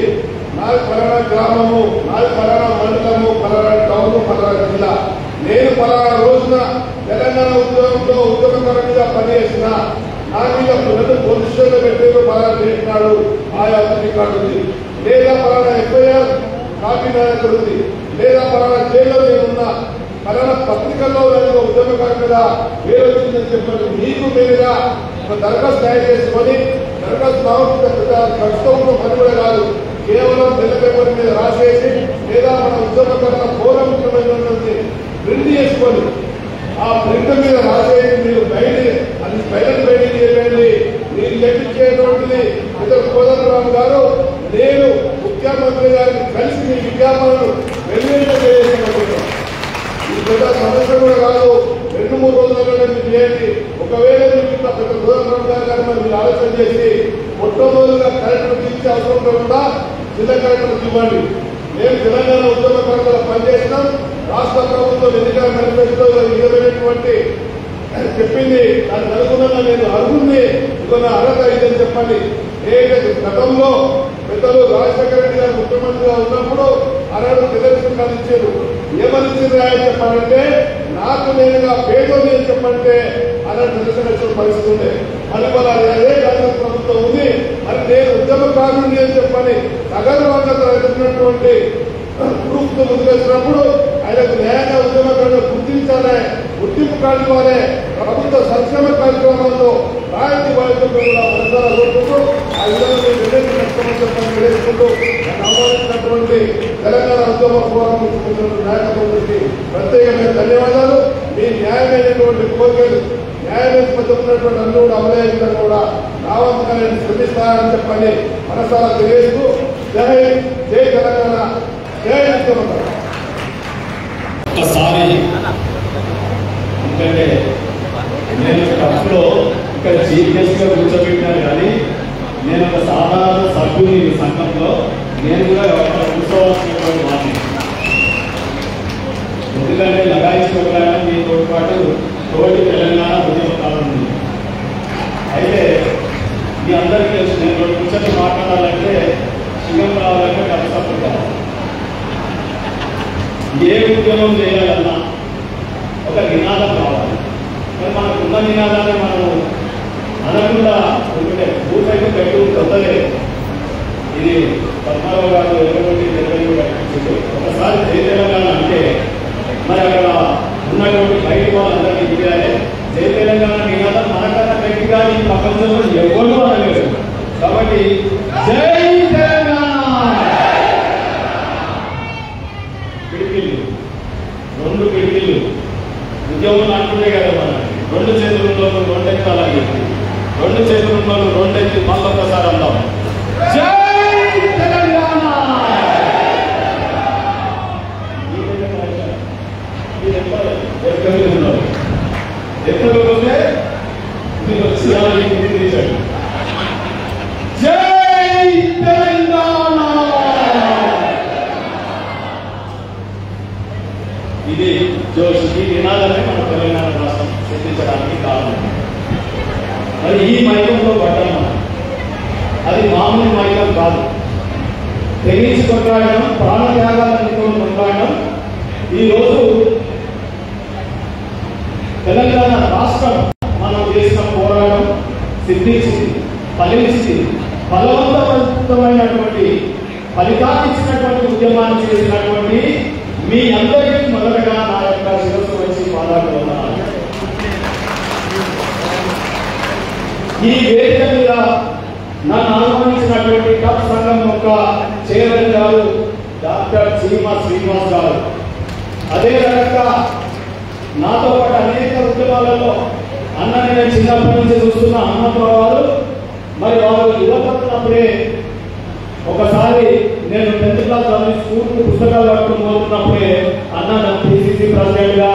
నాది పలానా గ్రామము, నాది పలానా మండలము, పలానా టౌన్, పలానా జిల్లా, నేను పలానా రోజున తెలంగాణ ఉద్యోగంలో ఉద్యోగకరంగా పనిచేసిన నా మీద పొజిషన్లో పెట్టేదో పలానా చేసినాడు ఆయా రికార్డు ఉంది, లేదా పలానా ఎఫ్ఐఆర్ కాపీ నా దగ్గర ఉంది, లేదా పలానా జైల్లో నేనున్నా, పలానా పత్రికల్లో నేను ఉద్యమకారులుగా పేరు వచ్చిందని చెప్పండి. మీకు మీరుగా ఒక దరఖాస్తు తయారు చేసుకొని దరఖాస్తు ఖర్చుతో పని కూడా కాదు, కేవలం తెల్ల పేపర్ మీద రాసేసి లేదా మన ఉద్యమకారుల ఫోరం ముఖ్యమైనటువంటి ప్రింట్ చేసుకొని ఆ ప్రింట్ మీద రాసేసి మీరు బయట అది బయటకు చేయండి. మీరు చెప్పించేటువంటిది ఇద్దరు కోదండరావు గారు నేను ముఖ్యమంత్రి గారిని కలిసి మీ విజ్ఞాపనలు వెల్లువింపజేస్తున్నాను. ఈ పెద్ద సమస్య కూడా కాదు, 2-3 రోజులలో మీరు చేయండి. ఒకవేళ మీకు ఇట్లా పెద్ద కోదండరావు గారు కానీ మరి మీరు ఆలోచన చేసి మొట్టమొదటిగా కలెక్టర్కి ఇచ్చే అవసరం కూడా జిల్లా కలెక్టర్కి ఇవ్వండి. మేము తెలంగాణ ఉద్యమకర్తలు పనిచేసినాం. రాష్ట్ర ప్రభుత్వం ఎన్నికల మేనిఫెస్టోలో ఇవ్వబడినటువంటి చెప్పింది దానికి అనుగుణంగా నేను అర్హుల్ని ఇక నా అర్హత ఇదని చెప్పండి. ఏదైతే గతంలో పెద్దలు రాజశేఖర రెడ్డి గారు ముఖ్యమంత్రిగా ఉన్నప్పుడు ఆనాడు రిజర్వేషన్ ఇచ్చారు. ఏమని ఇచ్చింది చెప్పాలంటే నాకు నేనుగా పేదోని అని చెప్పంటే ఆనాడు రిజర్వేషన్ వచ్చిన పరిస్థితి ఉంది. మరి వాళ్ళ అదే కాంగ్రెస్ ప్రభుత్వం ఉంది. మరి నేను ఉద్యమకారుని అని చెప్పని సగర్వంగా ఎదుర్కొన్నటువంటి గ్రూప్ ముందుకు వచ్చినప్పుడు ఆయనకు న్యాయంగా ఉద్యమకారులు గుర్తించాలి, గుర్తింపు కార్డు ఇవ్వాలి, ప్రభుత్వ సంక్షేమ కార్యక్రమాల్లో రాయితీ బాధ్యతలు కూడా మనసారా కోరుకుంటూ ఆ విధంగా నిర్ణయించుకుంటూ ఆహ్వానించినటువంటి తెలంగాణ ఉద్యమ ఫోరం నాయకత్వానికి ప్రత్యేకమైన ధన్యవాదాలు. మీ న్యాయమైనటువంటి కోరికలు న్యాయమైనటువంటి అన్ని కూడా అమలయ్యేందుకు కూడా రావంతగా నేను శ్రమిస్తానని చెప్పని మనసారా తెలియజేస్తూ జై జై తెలంగాణ, జై ఉద్యమకారు. ఒక్కసారి ఎందుకంటే నేను టఫ్లో ఇక్కడ చీఫ్ గెస్ట్గా కూర్చోబెట్టాను, కానీ నేను ఒక సాధారణ సభ్యుని సంఘంలో నేను కూడా కూర్చోవాల్సినటువంటి మాట. ఎందుకంటే లగాయించుకోవడానికి మీతో పాటు తోటి తెలంగాణ ఉద్యమకాలం ఉంది. అయితే మీ అందరికీ తెలుసు, నేను కూర్చొని మాట్లాడాలంటే సింగం రావాలంటే డబ్బు సపోర్ట్ కావాలి. ఏ ఉద్యమం చేయాలన్నా ఒక నినాదం కావాలి. మరి మనకున్న నినాదాన్ని మనం అనకుండా ఎందుకంటే భూసైకి పెట్టు కొత్తదే. ఇది పద్మారావు గారు ఎటువంటి కనిపించింది. ఒకసారి జై తెలంగాణ అంటే మరి అక్కడ ఉన్నటువంటి బయట వాళ్ళందరికీ దిగాలి. జై తెలంగాణ నినాదం మనకన్నా గట్టిగా ఈ ప్రపంచంలో ఎవరు అనలేదు. కాబట్టి జై తెలంగాణ. రెండు కిటికీలు ఉద్యోగం అంటుండే కదా మన 2 చేతులు ఉన్న 2 ఎత్తాలని చెప్పి 2 చేతులు ఉన్న 2 ఎత్తి మళ్ళీ ఒకసారి అందాం జై తెలంగాణ. ఎక్కడ పోతే మీరు వచ్చి జై జోష్, ఈ నినాదమే మన తెలంగాణ రాష్ట్రం సిద్ధించడానికి కారణం. మరి ఈ మైకంలో పడ్డాం మనం. అది మామూలు మైకం కాదు. తెగించి కొట్లాడడం, ప్రాణత్యాగాలతో కొట్లాడడం. ఈరోజు తెలంగాణ రాష్ట్రం మనం చేసిన పోరాటం సిద్ధించింది, ఫలించింది. ఫలవంతమైనటువంటి ఫలితాన్ని ఇచ్చినటువంటి ఉద్యమాన్ని చేసినటువంటి మీ అందరికీ మొదటగా నా యొక్క శిరస్సు వచ్చి పాదాడుతున్నాను. ఈ వేదిక మీద నన్ను ఆహ్వానించినటువంటి కప్ సంఘం యొక్క చైర్మన్ గారు డాక్టర్ చీమా శ్రీనివాస్ గారు, అదే రకంగా నాతో పాటు అనేక ఉద్యమాలలో అన్నని నేను చిన్నప్పటి నుంచి చూస్తున్న అన్నప్రభు గారు, మరి వారు యువతప్పుడే ఒకసారి నేను 10th క్లాస్ చదివి స్కూల్ పుస్తకాలు పట్టుకుని పోతున్నప్పుడే అన్న నన్ను పిసిసి ప్రెసిడెంట్ గా,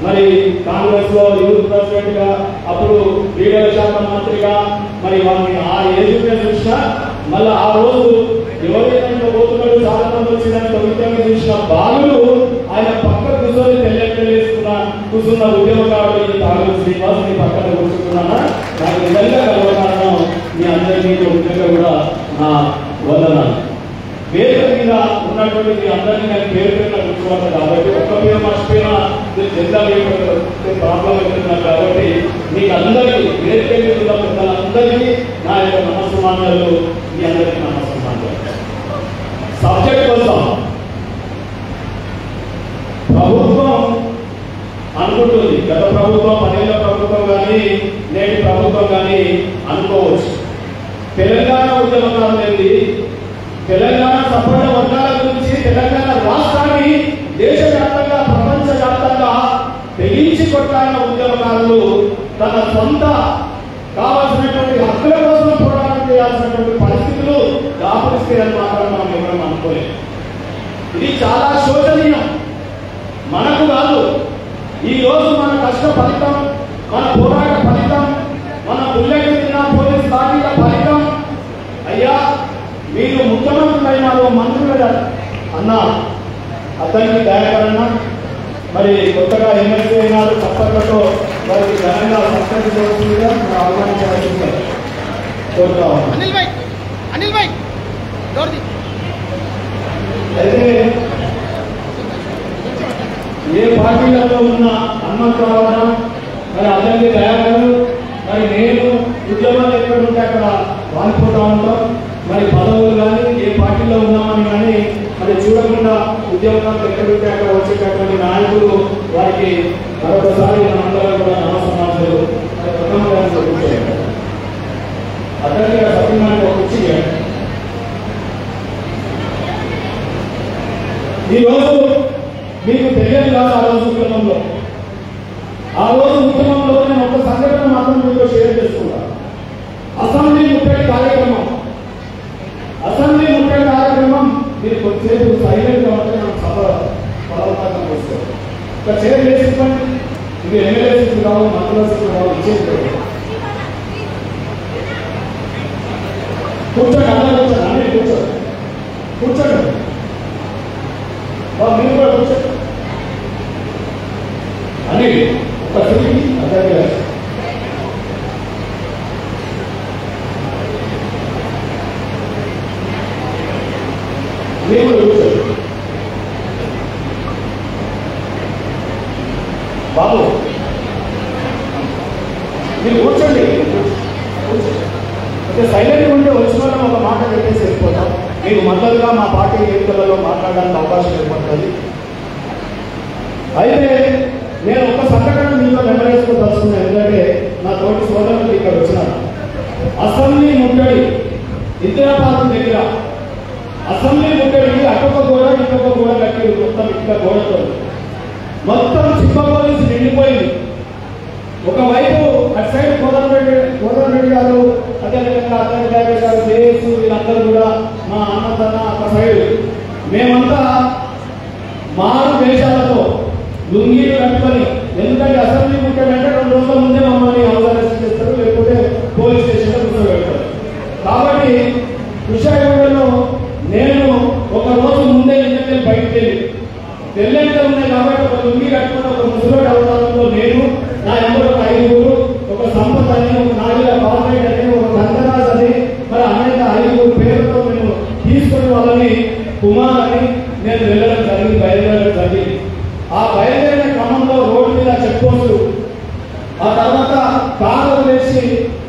మరి కాంగ్రెస్ లో యూత్ ప్రెసిడెంట్ గా, అప్పుడు క్రీడల శాఖ మంత్రిగా, మరి వారిని ఆ ఏజ్ చూసినా మళ్ళీ ఆ రోజు ఎవరైనా పోతున్నాడు చాలా మంది వచ్చిందని తొమ్మిది చూసిన బాలుడు ఆయన పక్కన కూర్చొని కూర్చున్న ఉద్యమకారుడు ఈ తాగు శ్రీనివాస్ నీ పక్కన కూర్చున్నానా, నాకు నిజంగా గర్వకారణం. మీ అందరికీ ముఖ్యంగా కూడా నా వందనాలు. వేదిక మీద ఉన్నటువంటి మీ అందరినీ నేను పేరు పేరున కూర్చోవాలి కాబట్టి ఒక్క పేరు మర్చిపోయినా ప్రాబ్లం అవుతున్నాను. కాబట్టి మీకు అందరికీ వేదిక మీద పిల్లలందరికీ నా యొక్క నమస్కారాలు, మీ అందరికీ నమస్కారాలు. సబ్జెక్ట్ కోసం ప్రభుత్వం అనుకుంటుంది, గత ప్రభుత్వం 10 ఏళ్ల ప్రభుత్వం కానీ నేటి ప్రభుత్వం కానీ అనుకోవచ్చు. తెలంగాణ ఉద్యమకారులు ఏంటి, తెలంగాణ సపోర్ట వర్గాల గురించి తెలంగాణ రాష్ట్రాన్ని దేశవ్యాప్తంగా ప్రపంచవ్యాప్తంగా తెగించి కొట్టాడిన ఉద్యమకారులు తన సొంత కావాల్సినటువంటి హక్కుల కోసం పోరాటం చేయాల్సినటువంటి పరిస్థితులు దాపురిస్తాయని మాత్రం మనం ఎవరం అనుకోలేదు. ఇది చాలా శోచనీయం. మనకు కాదు, ఈ రోజు మన కష్ట ఫలితం, మన పోరాట ఫలితం, మన బుల్లెట్ తిన్న పోలీస్ పార్టీల ఫలితం. అయ్యా మీరు ముఖ్యమంత్రులు అయినారు, మంత్రులు అన్నా అతనికి దయాకరణ, మరి కొత్తగా ఎమ్మెల్సీ అయినారు, చప్పట్లతో వారికి ఘనంగా సత్కరించవలసిందిగా ఆహ్వానించవలసిందిగా కోరుతా ఉన్నాను. అయితే ఏ పార్టీలలో ఉన్న హనుమంతరావు, మరి అతనికి దయాకరు, మరి నేను ఉద్యమాలు ఎక్కడ ఉంటే అక్కడ వాలిపోతా ఉంటాం. మరి పదవులు కానీ ఏ పార్టీలో ఉన్నామని కానీ మరి చూడకుండా ఉద్యోగాలు ఎక్కడుంటే అక్కడ వచ్చేటటువంటి నాయకులు, వారికి మరొకసారి మనందరం కూడా నమస్కారాలు. అతనికి సత్యనారాయణ వచ్చి ఈరోజు మీకు తెలియదు కాదు, ఆ రోజు ఉద్యమంలో నేను ఒక సంఘటన మాత్రం మీతో షేర్ చేసుకుంటాను. అసెంబ్లీ ముట్టడి కార్యక్రమం మీరు కొంచెంసేపు సైలెంట్ గా ఉంటే నాకు సభ బలవంతంగా వస్తుంది. ఒక చైర్ వేసుకోండి, ఇది ఎమ్మెల్యే సీట్లు కావు, మంత్రుల సీట్లు కావు, ఇచ్చేది కూర్చోండి, అందరూ కూర్చోండి, అన్నీ కూర్చోండి మీరు కూడా కూర్చోండి అని ఒక సీట్ అదే మీరు కూర్చోండి. బాబు మీరు కూర్చోండి. అంటే సైలెంట్ ఉంటే వచ్చిన వాళ్ళని ఒక మాట పెట్టేసి వెళ్ళిపోతాం. మీకు మద్దతుగా మా పార్టీ వేదికలలో మాట్లాడడానికి అవకాశం ఏర్పడుతుంది. అయితే నేను ఒక సంఘటన మీతో నెమరేసుకోదలుచుకున్నాను. ఎందుకంటే నా తోటి సోదరులు ఇక్కడ వచ్చినారు. అసెంబ్లీ ముట్టడి ఇందిరాపార్క్ దగ్గర అసెంబ్లీ ముట్టడికి అటొక గోడ ఇంకొక గోడ కట్టి మొత్తం ఇక్కడ గోడతో మొత్తం చిప్ప పోలీసు నిండిపోయింది. ఒకవైపు అటు సైడ్ కోదండరెడ్డి గారు, అదేవిధంగా అతని గారు, జేఎస్ వీళ్ళందరూ కూడా మా అన్నదన్న ఒక సైడ్, మేమంతా మారు దేశాలతో లుంగీలు కట్టుకొని, ఎందుకంటే అసెంబ్లీ ముట్టడంటే 2 రోజుల ముందే మమ్మల్ని హౌస్ అరెస్ట్ చేస్తారు, లేకపోతే పోలీస్ స్టేషన్లో కూర్చోబెడతారు. కాబట్టి విశాఖపట్నంలో నేను ఒక రోజు ముందే ఇంటికి బయటకు వెళ్ళి తెల్లంటే ఉన్నాయి కాబట్టి ఒక లుంగి కట్టుకున్న ఒక ముసలోడు అవతారంలో నేను, నా ఎంబడి ఒక 5 ఒక సంపత్ అని, ఒక నాలుగు గవర్నమెంట్ అని, ఒక గంగరాజ్ అని, మరి అనేక 5 పేర్లతో మేము తీసుకుని వాళ్ళని కుమార్ అని నేను వెళ్ళడం జరిగింది, బయలుదేరడం జరిగింది. ఆ బయలుదేరిన క్రమంలో రోడ్డు మీద చెక్ పోస్ట్, ఆ తర్వాత కారు వేసి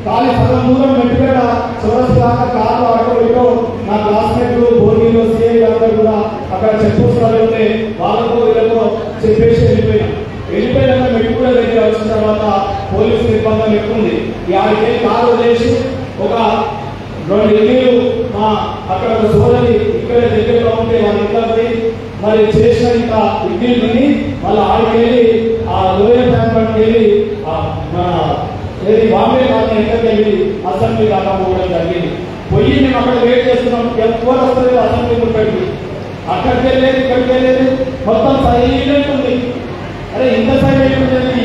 ఖాళీ సగం దూరం మెట్టుగడ చివరి దాకా కారు ఆటో ఇటో నా క్లాస్మేట్లు భోగిలో సిఐ అందరూ కూడా అక్కడ చెక్ పోస్ట్ వెళ్తే వాళ్ళతో వీళ్ళతో చెప్పేసి వెళ్ళిపోయినాక మెట్టుగూడ దగ్గర వచ్చిన తర్వాత పోలీసు నిర్బంధం ఎక్కువ ఉంది. 50 కారు వదిలేసి ఒక 2 ఇల్లు మా అక్కడ ఒక సోదరి ఇక్కడ దగ్గరలో ఉంటే వాళ్ళ ఇంట్లోకి మరి చేసిన ఇంకా ఇడ్లీ తిని వాళ్ళ ఆడికెళ్ళి ఆ లోయర్ బ్యాంక్ వెళ్ళి బాంబే కాలనీ ఎక్కడికి వెళ్ళి అసెంబ్లీ దాకా పోవడం జరిగింది. పోయి మేము అక్కడ వెయిట్ చేస్తున్నాం, ఎవరు వస్తుంది అసెంబ్లీ పెట్టి అక్కడికి వెళ్ళేది ఇక్కడికి వెళ్ళేది మొత్తం సైలెంట్ ఉంది. అరే ఇంత సైలెంట్ ఉంది